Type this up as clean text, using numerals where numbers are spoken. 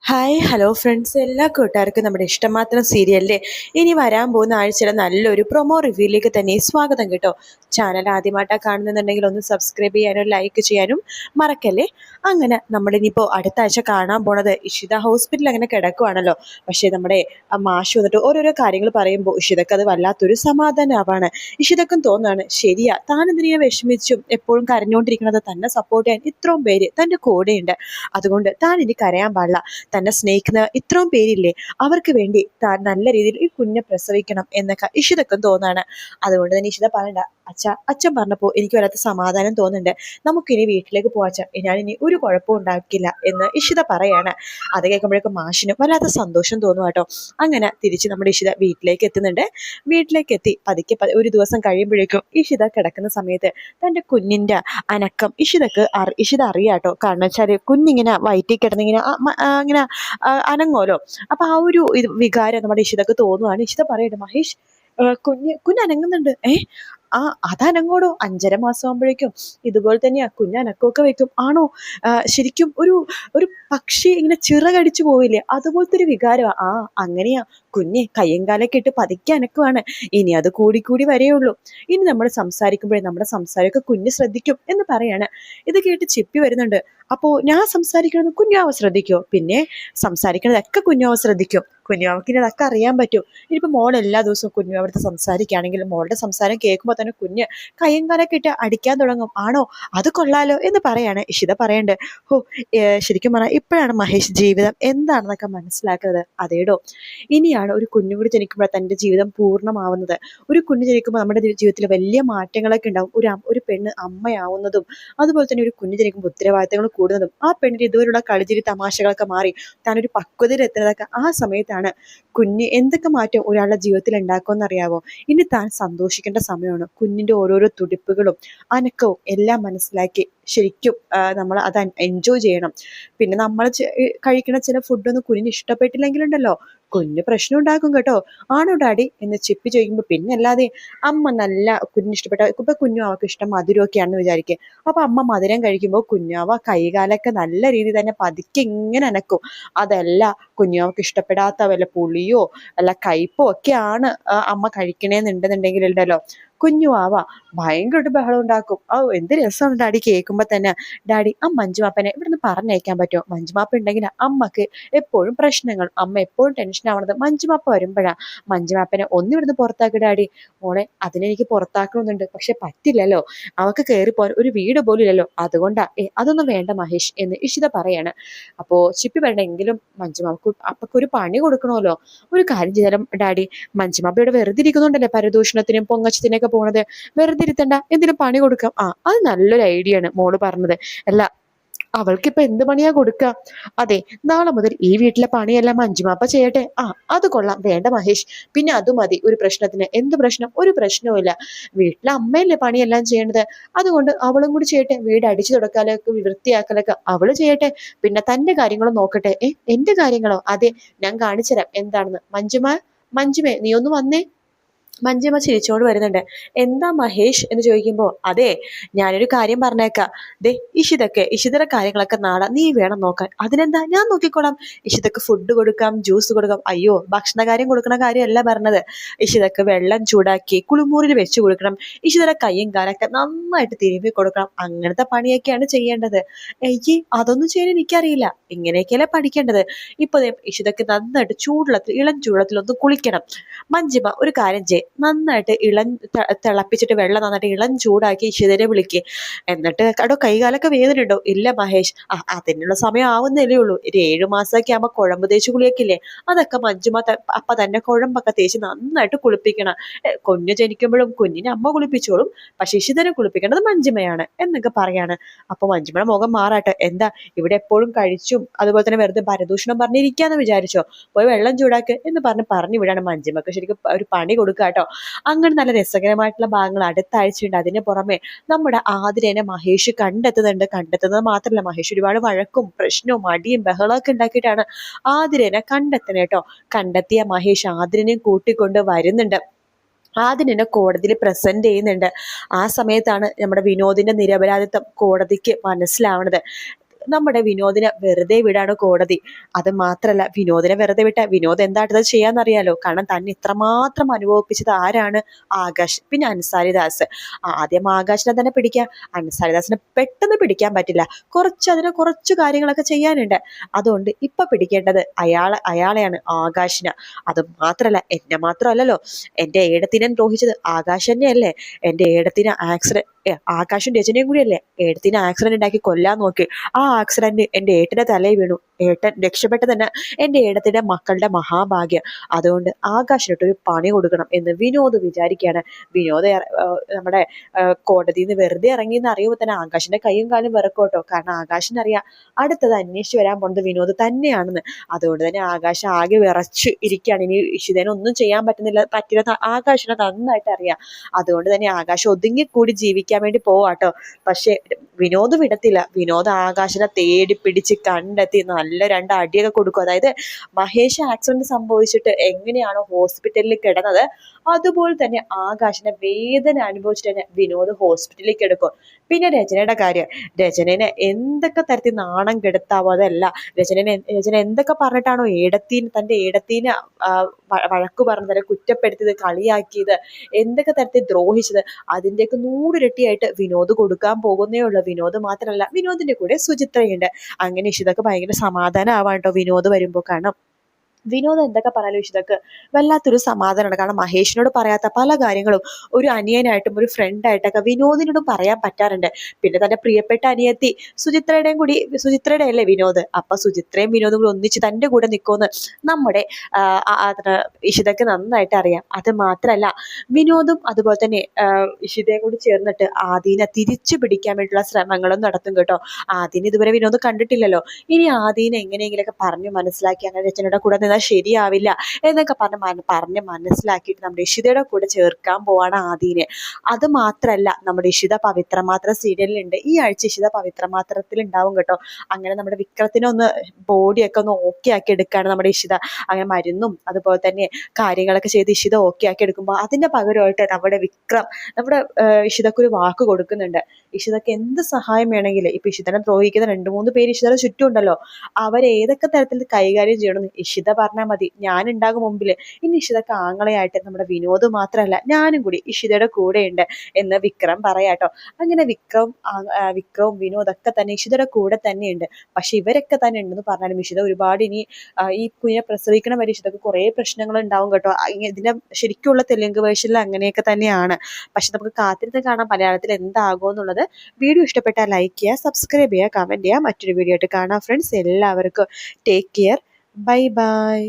Hi hello friends, എല്ലാ കൂട്ടുകാർക്കും നമ്മുടെ ഇഷ്ടമാത്രം സീരിയലിലെ ഇനി വരാൻ പോകുന്ന ആഴ്ചയിലെ നല്ലൊരു പ്രൊമോ റിവ്യൂയിലേക്ക് തന്നെ സ്വാഗതം കേട്ടോ. ചാനൽ ആദ്യമായിട്ടാണ് കാണുന്നുണ്ടെങ്കിൽ ഒന്ന് സബ്സ്ക്രൈബ് ചെയ്യാനും ലൈക്ക് ചെയ്യാനും മറക്കല്ലേ. അങ്ങനെ നമ്മളിനിപ്പോൾ അടുത്ത ആഴ്ച കാണാൻ പോണത് ഇഷിത ഹോസ്പിറ്റലിൽ അങ്ങനെ കിടക്കുവാണല്ലോ. പക്ഷേ നമ്മുടെ മാഷ് വന്നിട്ട് ഓരോരോ കാര്യങ്ങൾ പറയുമ്പോൾ ഇഷിതക്ക് അത് വല്ലാത്തൊരു സമാധാനമാവാണ്. ഇഷിതക്കും തോന്നുകയാണ്, ശരിയാ, താൻ എന്തിനാ വിഷമിച്ചും എപ്പോഴും കരഞ്ഞുകൊണ്ടിരിക്കുന്നത്, തന്നെ സപ്പോർട്ട് ചെയ്യാൻ ഇത്രയും പേര് തൻ്റെ കൂടെയുണ്ട്. അതുകൊണ്ട് താൻ ഇനി കരയാൻ പാടില്ല. തന്നെ സ്നേഹിക്കുന്ന ഇത്രയും പേരില്ലേ, അവർക്ക് വേണ്ടി താൻ നല്ല രീതിയിൽ ഈ കുഞ്ഞെ പ്രസവിക്കണം എന്നൊക്കെ ഇഷിതക്കും തോന്നാണ്. അതുകൊണ്ട് തന്നെ ഇഷിത പറയണ്ട, അച്ഛൻ പറഞ്ഞപ്പോൾ എനിക്ക് വല്ലാത്ത സമാധാനം തോന്നുന്നുണ്ട്, നമുക്കിനി വീട്ടിലേക്ക് പോവാച്ച, ഞാനിനി ഒരു കുഴപ്പവും ഉണ്ടാക്കില്ല എന്ന് ഇഷിത പറയാണ്. അത് കേൾക്കുമ്പോഴേക്കും മാഷിന് വല്ലാത്ത സന്തോഷം തോന്നും കേട്ടോ. അങ്ങനെ തിരിച്ച് നമ്മുടെ ഇഷിത വീട്ടിലേക്ക് എത്തുന്നുണ്ട്. വീട്ടിലേക്ക് എത്തി പതുക്കെ ഒരു ദിവസം കഴിയുമ്പോഴേക്കും ഇഷിത കിടക്കുന്ന സമയത്ത് തൻ്റെ കുഞ്ഞിൻ്റെ അനക്കം ഇഷിത അറിയാട്ടോ. കാരണം വെച്ചാൽ കുഞ്ഞിങ്ങനെ വയറ്റിൽ കിടന്നിങ്ങനെ ഇങ്ങനെ അനങ്ങോലോ. അപ്പൊ ആ ഒരു വികാരം നമ്മുടെ ഇഷിതക്ക് തോന്നുവാണ്. ഇഷിത പറയട്ടെ, മഹേഷ്, കുഞ്ഞ് അനങ്ങുന്നുണ്ട്. ആ, അതനങ്ങോടോ, 5.5 മാസം ആകുമ്പോഴേക്കും ഇതുപോലെ തന്നെയാ കുഞ്ഞനക്കമൊക്കെ വെക്കും. ആണോ? ശരിക്കും ഒരു ഒരു പക്ഷി ഇങ്ങനെ ചിറകടിച്ചു പോവില്ലേ, അതുപോലത്തെ ഒരു വികാരമാണ്. ആ, അങ്ങനെയാ, കുഞ്ഞ് കയ്യും കാലൊക്കെ ഇട്ട് പതുക്കെ അനക്കുവാണ്. ഇനി അത് കൂടി വരെയുള്ളൂ. ഇനി നമ്മൾ സംസാരിക്കുമ്പോഴേ നമ്മുടെ സംസാരമൊക്കെ കുഞ്ഞ് ശ്രദ്ധിക്കും എന്ന് പറയാണ്. ഇത് കേട്ട് ചിപ്പി വരുന്നുണ്ട്. അപ്പോൾ ഞാൻ സംസാരിക്കണത് കുഞ്ഞാവ ശ്രദ്ധിക്കോ? പിന്നെ സംസാരിക്കണതൊക്കെ കുഞ്ഞാവ ശ്രദ്ധിക്കും. കുഞ്ഞാവക്ക് ഇനി അതൊക്കെ അറിയാൻ പറ്റും. ഇനിയിപ്പോൾ മോൾ എല്ലാ ദിവസവും കുഞ്ഞാവടുത്ത് സംസാരിക്കുകയാണെങ്കിൽ മോളുടെ സംസാരം കേൾക്കുമ്പോൾ തന്നെ കുഞ്ഞ് കയ്യും കാലൊക്കെ ഇട്ട് അടിക്കാൻ തുടങ്ങും. ആണോ? അത് കൊള്ളാലോ എന്ന് പറയാണ്. ഇഷിത പറയണ്ട്, ഓ, ശരിക്കും പറഞ്ഞാൽ ഇപ്പോഴാണ് മഹേഷ് ജീവിതം എന്താണെന്നൊക്കെ മനസ്സിലാക്കുന്നത്. അതേടോ, ഇനിയാണ് ഒരു കുഞ്ഞു കൂടി ജനിക്കുമ്പോൾ തൻ്റെ ജീവിതം പൂർണ്ണമാവുന്നത്. ഒരു കുഞ്ഞ് ജനിക്കുമ്പോൾ നമ്മുടെ ജീവിതത്തിൽ വലിയ മാറ്റങ്ങളൊക്കെ ഉണ്ടാവും. ഒരു പെണ്ണ് അമ്മയാവുന്നതും അതുപോലെ തന്നെ ഒരു കുഞ്ഞ് ജനിക്കുമ്പോൾ ഉത്തരവാദിത്തങ്ങൾ കൂടുന്നതും ആ പെണ്ണിന് ഇതുവരെയുള്ള കളിച്ചിരി തമാശകളൊക്കെ മാറി താനൊരു പക്വതയിൽ എത്തുന്നതൊക്കെ ആ സമയത്താണ്. കുഞ്ഞ് എന്തൊക്കെ മാറ്റം ഒരാളുടെ ജീവിതത്തിൽ ഉണ്ടാക്കുമെന്നറിയാവോ? ഇനി താൻ സന്തോഷിക്കേണ്ട സമയമാണ്. കുഞ്ഞിൻ്റെ ഓരോരോ തുടിപ്പുകളും അനക്കവും എല്ലാം മനസ്സിലാക്കി ശരിക്കും നമ്മൾ അത് എൻജോയ് ചെയ്യണം. പിന്നെ നമ്മൾ കഴിക്കുന്ന ചില ഫുഡൊന്നും കുഞ്ഞിന് ഇഷ്ടപ്പെട്ടില്ലെങ്കിലുണ്ടല്ലോ, കുഞ്ഞ് പ്രശ്നം ഉണ്ടാക്കും കേട്ടോ. ആണോ ഡാഡി എന്ന് ചിപ്പി ചോദിക്കുമ്പോൾ, പിന്നെ അല്ലാതെ, അമ്മ നല്ല കുഞ്ഞിന് ഇഷ്ടപ്പെട്ട, ഇപ്പൊ കുഞ്ഞാവക്ക് ഇഷ്ടം മധുരമൊക്കെയാണെന്ന് വിചാരിക്കുക. അപ്പൊ അമ്മ മധുരം കഴിക്കുമ്പോൾ കുഞ്ഞാവ കൈകാലൊക്കെ നല്ല രീതിയിൽ തന്നെ പതുക്കെ ഇങ്ങനെ അനക്കും. അതല്ല കുഞ്ഞാവക്ക് ഇഷ്ടപ്പെടാത്ത വല്ല പുളിയോ അല്ല കയ്പോ ഒക്കെയാണ് അമ്മ കഴിക്കണേന്നുണ്ടെന്നുണ്ടെങ്കിൽ ഉണ്ടല്ലോ, കുഞ്ഞുവാവ ഭയങ്കരമായിട്ട് ബഹളം ഉണ്ടാക്കും. ഓ, എന്ത് രസമാണ് ഡാഡി കേൾക്കുമ്പോൾ തന്നെ. ഡാഡി, ആ മഞ്ജുമാപ്പനെ ഇവിടുന്ന് പറഞ്ഞയക്കാൻ പറ്റുമോ? മഞ്ജുമാപ്പ ഉണ്ടെങ്കിൽ അമ്മക്ക് എപ്പോഴും പ്രശ്നങ്ങൾ, അമ്മ എപ്പോഴും ടെൻഷൻ ആവണത് മഞ്ജുമാപ്പ വരുമ്പോഴാണ്. മഞ്ജുമാപ്പനെ ഒന്നിവിടുന്ന് പുറത്താക്കി ഡാഡി. മോളെ, അതിനെനിക്ക് പുറത്താക്കണമെന്നുണ്ട്, പക്ഷെ പറ്റില്ലല്ലോ, അവക്ക് കയറിപ്പോൻ ഒരു വീട് പോലും ഇല്ലല്ലോ, അതുകൊണ്ടാ. അതൊന്നും വേണ്ട മഹേഷ് എന്ന് ഇഷിത പറയാണ്. അപ്പോ ചിപ്പി വേണ്ടെങ്കിലും മഞ്ജുമാപ്പക്ക് അപ്പക്കൊരു പണി കൊടുക്കണമല്ലോ. ഒരു കാര്യം ചെയ്താലും ഡാഡി, മഞ്ജുമാപ്പ ഇവിടെ വെറുതെ ഇരിക്കുന്നുണ്ടല്ലേ പരദൂഷണത്തിനും പൊങ്ങച്ചത്തിനൊക്കെ പോണത്, വെറുതെ ഇരുത്തണ്ട, എന്തിനും പണി കൊടുക്കാം. ആ, അത് നല്ലൊരു ഐഡിയ ആണ് മോള് പറഞ്ഞത്. അല്ല, അവൾക്കിപ്പൊ എന്ത് പണിയാ കൊടുക്കുക? അതെ, നാളെ മുതൽ ഈ വീട്ടിലെ പണിയെല്ലാം മഞ്ജുമാപ്പ ചെയ്യട്ടെ. ആ, അത് കൊള്ളാം. വേണ്ട മഹേഷ്, പിന്നെ അത് മതി. ഒരു പ്രശ്നത്തിന്. എന്ത് പ്രശ്നം? ഒരു പ്രശ്നവും ഇല്ല. വീട്ടിലെ അമ്മയല്ലേ പണിയെല്ലാം ചെയ്യേണ്ടത്, അതുകൊണ്ട് അവളും കൂടി ചെയ്യട്ടെ. വീട് അടിച്ചു തുടക്കാലൊക്കെ വൃത്തിയാക്കലൊക്കെ അവള് ചെയ്യട്ടെ. പിന്നെ തന്റെ കാര്യങ്ങളും നോക്കട്ടെ. എന്റെ കാര്യങ്ങളോ? അതെ, ഞാൻ കാണിച്ചുതരാം എന്താണെന്ന്. മഞ്ജുമേ, നീ ഒന്ന് വന്നേ. മഞ്ജുമ്മ ചിരിച്ചോണ്ട് വരുന്നുണ്ട്. എന്താ മഹേഷ് എന്ന് ചോദിക്കുമ്പോൾ, അതെ, ഞാനൊരു കാര്യം പറഞ്ഞേക്കാം. ദേ, ഇഷിതയുടെ കാര്യങ്ങളൊക്കെ നാളെ നീ വേണം നോക്കാൻ. അതിനെന്താ, ഞാൻ നോക്കിക്കോളാം. ഇഷിതക്ക് ഫുഡ് കൊടുക്കാം, ജ്യൂസ് കൊടുക്കാം. അയ്യോ, ഭക്ഷണകാര്യം കൊടുക്കണ കാര്യമല്ല പറഞ്ഞത്. ഇഷിതക്ക് വെള്ളം ചൂടാക്കി കുളിമുറിയിൽ വെച്ച് കൊടുക്കണം. ഇഷിതയുടെ കയ്യും കാലൊക്കെ നന്നായിട്ട് തിരുമ്പി കൊടുക്കണം. അങ്ങനത്തെ പണിയൊക്കെയാണ് ചെയ്യേണ്ടത്. എനിക്ക് അതൊന്നും ചെയ്യാൻ എനിക്കറിയില്ല. ഇങ്ങനെയൊക്കെയല്ലേ പഠിക്കേണ്ടത്. ഇപ്പൊ ഇഷിതക്ക് നന്നായിട്ട് ഇളം ചൂടുള്ളത്തിൽ ഒന്ന് കുളിക്കണം. മഞ്ജിമ ഒരു കാര്യം ചെയ്യും, നന്നായിട്ട് തിളപ്പിച്ചിട്ട് വെള്ളം നന്നായിട്ട് ഇളം ചൂടാക്കി ഇഷിതരെ വിളിക്കുക. എന്നിട്ട് കടോ കൈകാലൊക്കെ വേദന ഉണ്ടോ? ഇല്ല മഹേഷ്, അതിനുള്ള സമയം ആവുന്നല്ലേ ഉള്ളൂ. ഒരു 7 മാസമൊക്കെ ആകുമ്പോൾ കുഴമ്പ് തേച്ച് കുളിയൊക്കില്ലേ, അതൊക്കെ മഞ്ജുമ അപ്പ തന്നെ കുഴമ്പൊക്കെ തേച്ച് നന്നായിട്ട് കുളിപ്പിക്കണം. കുഞ്ഞ് ജനിക്കുമ്പോഴും കുഞ്ഞിനെ അമ്മ കുളിപ്പിച്ചോളും, പക്ഷെ ഇഷിതരെ കുളിപ്പിക്കേണ്ടത് മഞ്ജുമയാണ് എന്നൊക്കെ പറയാണ്. അപ്പൊ മഞ്ജുമയുടെ മുഖം മാറാട്ടെ. എന്താ ഇവിടെ എപ്പോഴും കഴിച്ചും അതുപോലെ തന്നെ വെറുതെ പരദൂഷണം പറഞ്ഞിരിക്കാന്ന് വിചാരിച്ചോ? പോയി വെള്ളം ചൂടാക്ക് എന്ന് പറഞ്ഞു വിടാണ്. മഞ്ജുമക്ക് ശരിക്കും ഒരു പണി കൊടുക്കുക കേട്ടോ. അങ്ങനെ നല്ല രസകരമായിട്ടുള്ള ഭാഗങ്ങൾ അടുത്ത ആഴ്ചയുണ്ട്. അതിന് പുറമെ നമ്മുടെ ആതിരേനെ മഹേഷ് കണ്ടെത്തുന്നത് മാത്രമല്ല, മഹേഷ് ഒരുപാട് വഴക്കും പ്രശ്നവും അടിയും ബഹളമൊക്കെ ഉണ്ടാക്കിയിട്ടാണ് ആതിരേനെ കണ്ടെത്തുന്നത് കേട്ടോ. കണ്ടെത്തിയ മഹേഷ് ആതിരനെയും കൂട്ടിക്കൊണ്ട് വരുന്നുണ്ട്. ആദ്യം കോടതിയിൽ പ്രസന്റ് ചെയ്യുന്നുണ്ട്. ആ സമയത്താണ് നമ്മുടെ വിനോദിന്റെ നിരപരാധിത്വം കോടതിക്ക് മനസ്സിലാവണത്. നമ്മുടെ വിനോദിനെ വെറുതെ വിടാണ് കോടതി. അത് മാത്രല്ല, വിനോദിനെ വെറുതെ വിട്ട വിനോദ് എന്താട്ടത് ചെയ്യാന്നറിയാലോ. കാരണം തന്നെ ഇത്രമാത്രം അനുഭവിപ്പിച്ചത് ആരാണ്? ആകാശ്, പിന്നെ അൻസാരിദാസ്. ആദ്യം ആകാശിനെ തന്നെ പിടിക്കാം. അൻസാരിദാസിനെ പെട്ടെന്ന് പിടിക്കാൻ പറ്റില്ല. അതിന് കുറച്ചു കാര്യങ്ങളൊക്കെ ചെയ്യാനുണ്ട്. അതുകൊണ്ട് ഇപ്പൊ പിടിക്കേണ്ടത് അയാളെയാണ്, ആകാശിനെ. അത് മാത്രല്ല, എന്നെ മാത്രമല്ലല്ലോ, എന്റെ ഏടത്തിനെ ദ്രോഹിച്ചത് ആകാശ് തന്നെയല്ലേ. എന്റെ ഏടത്തിന് ആകാശും രചനയും കൂടിയല്ലേ ഏടത്തിന് ആക്സിഡന്റ് ഉണ്ടാക്കി കൊല്ലാൻ നോക്കി. ആ ആക്സിഡന്റ് എന്റെ ഏട്ടന്റെ തലയിൽ വീണു. ഏട്ടൻ രക്ഷപ്പെട്ടത് തന്നെ എന്റെ ഏടത്തിന്റെ മക്കളുടെ മഹാഭാഗ്യം. അതുകൊണ്ട് ആകാശിനൊട്ടൊരു പണി കൊടുക്കണം എന്ന് വിനോദ് വിചാരിക്കുകയാണ്. വിനോദ് നമ്മുടെ കോടതിയിൽ നിന്ന് വെറുതെ ഇറങ്ങിയെന്ന് അറിയുമ്പോൾ തന്നെ ആകാശിന്റെ കൈയും കാലും വിറക്കോട്ടോ. കാരണം ആകാശിനറിയാം അടുത്തത് അന്വേഷിച്ച് വരാൻ പോണത് വിനോദ് തന്നെയാണെന്ന്. അതുകൊണ്ട് തന്നെ ആകാശം ആകെ വിറച്ച് ഇരിക്കുകയാണ്. ഇനി ഇഷിതേനെ ഒന്നും ചെയ്യാൻ പറ്റില്ല ആകാശിനെ നന്നായിട്ട് അറിയാം. അതുകൊണ്ട് തന്നെ ആകാശം ഒതുങ്ങിക്കൂടി ജീവിക്കാൻ വേണ്ടി പോവാട്ടോ. പക്ഷെ വിനോദ് വിടത്തില്ല. വിനോദ് ആകാശിനെ തേടി പിടിച്ച് കണ്ടെത്തി നല്ല 2 അടിയൊക്കെ കൊടുക്കും. അതായത് മഹേഷ് ആക്സിഡന്റ് സംഭവിച്ചിട്ട് എങ്ങനെയാണോ ഹോസ്പിറ്റലിൽ കിടന്നത്, അതുപോലെ തന്നെ ആകാശിനെ വേദന അനുഭവിച്ചിട്ട് തന്നെ വിനോദ് ഹോസ്പിറ്റലിൽ കിടക്കും. പിന്നെ രചനയുടെ കാര്യം, രചനനെ എന്തൊക്കെ തരത്തിൽ നാണം കെടുത്താവോ അതല്ല, രചന എന്തൊക്കെ പറഞ്ഞിട്ടാണോ തന്റെ ഏടത്തീനെ വഴക്കു പറഞ്ഞത്, കുറ്റപ്പെടുത്തിയത്, കളിയാക്കിയത്, എന്തൊക്കെ തരത്തിൽ ദ്രോഹിച്ചത്, അതിന്റെയൊക്കെ 100 ഇരട്ടിയായിട്ട് വിനോദ് കൊടുക്കാൻ പോകുന്നേ ഉള്ളൂ. വിനോദ് മാത്രമല്ല, വിനോദിന്റെ കൂടെ സുചിത്രയുണ്ട്. അങ്ങനെ ഇഷിതക്ക് ഭയങ്കര സമാധാനം ആവാൻ കേട്ടോ വിനോദ് വരുമ്പോ. കാരണം വിനോദ് എന്തൊക്കെ പറയാലോ ഇഷിതക്ക് വല്ലാത്തൊരു സമാധാനമാണ്. കാരണം മഹേഷിനോട് പറയാത്ത പല കാര്യങ്ങളും ഒരു അനിയനായിട്ടും ഒരു ഫ്രണ്ടായിട്ടൊക്കെ വിനോദിനോടും പറയാൻ പറ്റാറുണ്ട്. പിന്നെ തന്റെ പ്രിയപ്പെട്ട അനിയത്തി സുചിത്രയുടെ അല്ലേ വിനോദ്. അപ്പൊ സുചിത്രയും വിനോദും കൂടി ഒന്നിച്ച് തന്റെ കൂടെ നിൽക്കുമെന്ന് നമ്മുടെ ഇഷിതക്ക് നന്നായിട്ട് അറിയാം. അത് മാത്രല്ല, വിനോദും അതുപോലെ തന്നെ ഇഷിതയും കൂടി ചേർന്നിട്ട് ആദീനെ തിരിച്ചു പിടിക്കാൻ വേണ്ടിയുള്ള ശ്രമങ്ങളും നടത്തും കേട്ടോ. ആദീനെ ഇതുവരെ വിനോദ് കണ്ടിട്ടില്ലല്ലോ. ഇനി ആദീനെ എങ്ങനെയെങ്കിലൊക്കെ പറഞ്ഞു മനസ്സിലാക്കി അങ്ങനെ രചനയുടെ കൂടെ നിന്നാൽ ശരിയാവില്ല എന്നൊക്കെ പറഞ്ഞ് മനസ്സിലാക്കിയിട്ട് നമ്മുടെ ഇഷിതയുടെ കൂടെ ചേർക്കാൻ പോവാണ് ആദീനെ. അത് മാത്രല്ല, നമ്മുടെ ഇഷിത പവിത്രമാത്ര സീരിയലിലുണ്ട്. ഈ ആഴ്ച ഇഷിത പവിത്രമാത്രത്തിൽ ഉണ്ടാവും കേട്ടോ. അങ്ങനെ നമ്മുടെ വിക്രത്തിനെ ഒന്ന് ബോഡിയൊക്കെ ഒന്ന് ഓക്കെ ആക്കി എടുക്കുകയാണ് നമ്മുടെ ഇഷിത. അങ്ങനെ മരുന്നും അതുപോലെ തന്നെ കാര്യങ്ങളൊക്കെ ചെയ്ത് ഇഷിത ഓക്കെ ആക്കി എടുക്കുമ്പോൾ അതിന്റെ പകരമായിട്ട് നമ്മുടെ വിക്രം നമ്മുടെ ഇഷിതക്കൊരു വാക്ക് കൊടുക്കുന്നുണ്ട്. ഇഷിതക്ക് എന്ത് സഹായം വേണമെങ്കിൽ, ഇപ്പൊ ഇഷിതനെ ദ്രോഹിക്കുന്ന 2-3 പേര് ഇഷിതയുടെ ചുറ്റും ഉണ്ടല്ലോ, അവരേതൊക്കെ തരത്തിൽ കൈകാര്യം ചെയ്യണമെന്ന് ഇഷിത പറഞ്ഞാൽ മതി, ഞാൻ ഉണ്ടാകും മുമ്പില്. ഇനി ഇഷിതക്ക് ആങ്ങളെയായിട്ട് നമ്മുടെ വിനോദ് മാത്രമല്ല, ഞാനും കൂടി ഇഷിതയുടെ കൂടെ ഉണ്ട് എന്ന് വിക്രം പറയാട്ടോ. അങ്ങനെ വിക്രവും വിനോദൊക്കെ തന്നെ ഇഷിതയുടെ കൂടെ തന്നെയുണ്ട്. പക്ഷെ ഇവരൊക്കെ തന്നെ ഉണ്ടെന്ന് പറഞ്ഞാലും ഇഷിത ഒരുപാട് ഇനി ഈ കുഞ്ഞെ പ്രസവിക്കണം വരെ ഇഷിതക്ക് കുറെ പ്രശ്നങ്ങൾ ഉണ്ടാവും കേട്ടോ. ഇതിന്റെ ശരിക്കുള്ള തെലുങ്ക് വേർഷനിൽ അങ്ങനെയൊക്കെ തന്നെയാണ്. പക്ഷെ നമുക്ക് കാത്തിരുന്ന് കാണാം മലയാളത്തിൽ എന്താകുമോ എന്നുള്ളത്. വീഡിയോ ഇഷ്ടപ്പെട്ടാൽ ലൈക്ക് ചെയ്യുക, സബ്സ്ക്രൈബ് ചെയ്യുക, കമന്റ് ചെയ്യുക. മറ്റൊരു വീഡിയോ ആയിട്ട് കാണാം ഫ്രണ്ട്സ്. എല്ലാവർക്കും ടേക്ക് കെയർ. Bye bye.